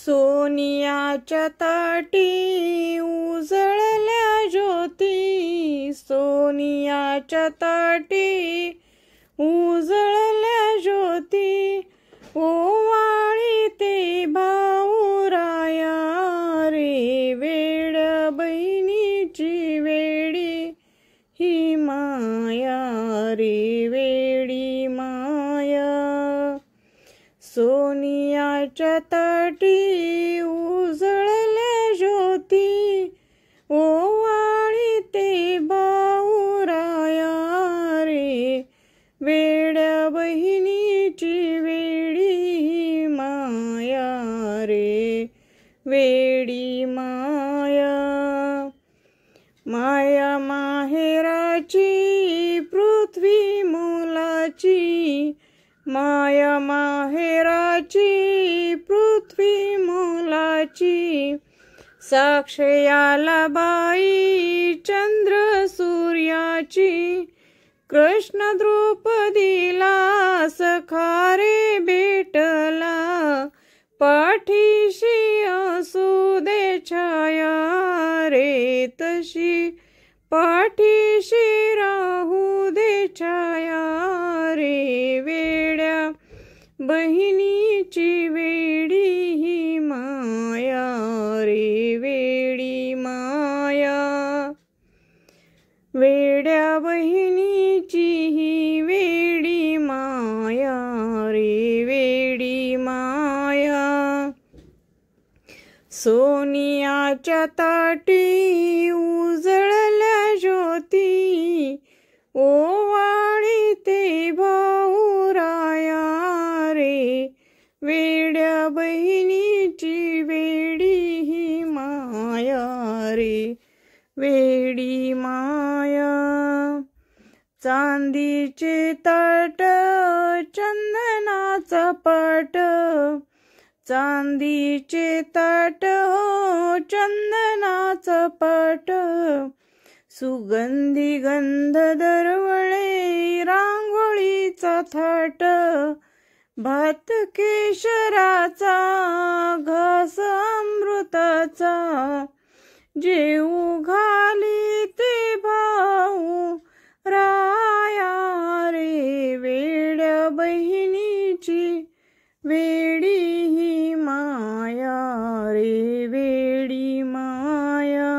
सोनियाच्या ताटी उजळल्या ज्योती, सोनियाच्या ताटी उजळल्या ज्योती, ओवाळी ते भाऊराया रे, वेड्या बहिणीची वेडी ही माया रे, वेडी माया. सोनियाच्या ताटी उजळल्या ज्योती, ओवाळी ते भाऊराया रे, वेड्या बहिणीची वेडी ही माया रे, वेडी माया. माया माहेराची पृथ्वी मुलाची, माया माहेराची पृथ्वी मुलाची, साक्ष याला बाई चंद्र सूर्याची, कृष्ण द्रौपदीला सखा रे भेटला, पाठीशी असू दे छाया रे, तशी पाठीशी राहू दे छाया रे, वेड्या बहिणीची वेडी ही माया रे, वेडी माया. वेड्या बहिणीची ही वेडी माया रे, वेडी माया. सोनियाच्या ताटी उजळल्या ज्योती, ओवाळी ते भाऊराया रे, वेड्या बहिणीची वेडी ही माया रे, वेडी माया. चांदीचे ताट चंदनाचा पाट, चांदीचे ताट चंदनाचा पाट, सुगंधी गंध दरवळे रांगोळीचा थाट, भात केशराचा घास अमृताचा, जेऊ घाली ते भाऊ राया रे, वेड्या बहिणीची वेडी ही माया रे, वेडी माया.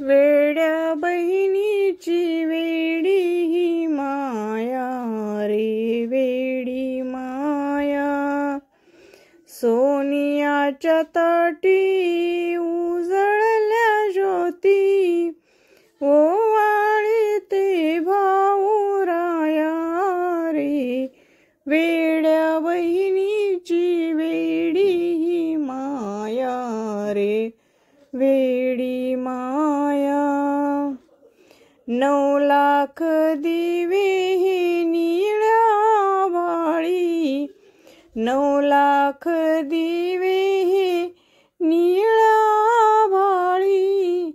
वेड्या बहिणीची वेडी ही माया रे, वेडी माया. सोनियाच्या ताटी उजळल्या ज्योती, ओवाळी ते भाऊराया रे, वेड्या बहिणीची वेडी ही माया रे, वेडी माया. 9 लाख दिवे ही निळ्या भाळी, 9 लाख दिवे ही निळ्या भाळी,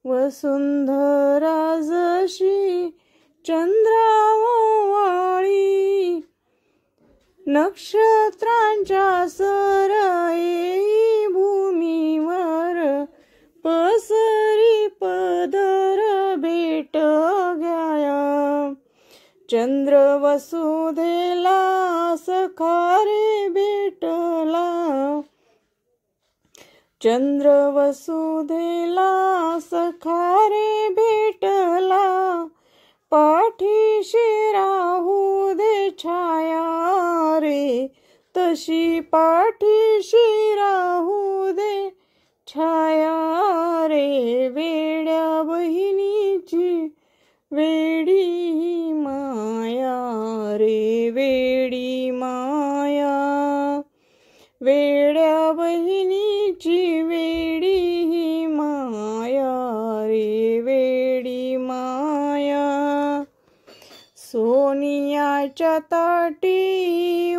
वसुंधरा जशी चंद्रावळी, नक्षत्रांच्या सरये भूमीवर, पसरी पदर भेट घ्याया, चंद्र वसुधेला सखा रे भेटला, चंद्र वसुधेला सखा रे भेटला, पाठीशी राहू दे छाया रे, तशी पाठीशी राहू दे छाया रे, वेड्या बहिणीची वेडी ही माया रे, वेडी माया. वेड्या बहिणीची वेडी ही माया रे, वेडी माया. सोनियाच्या ताटी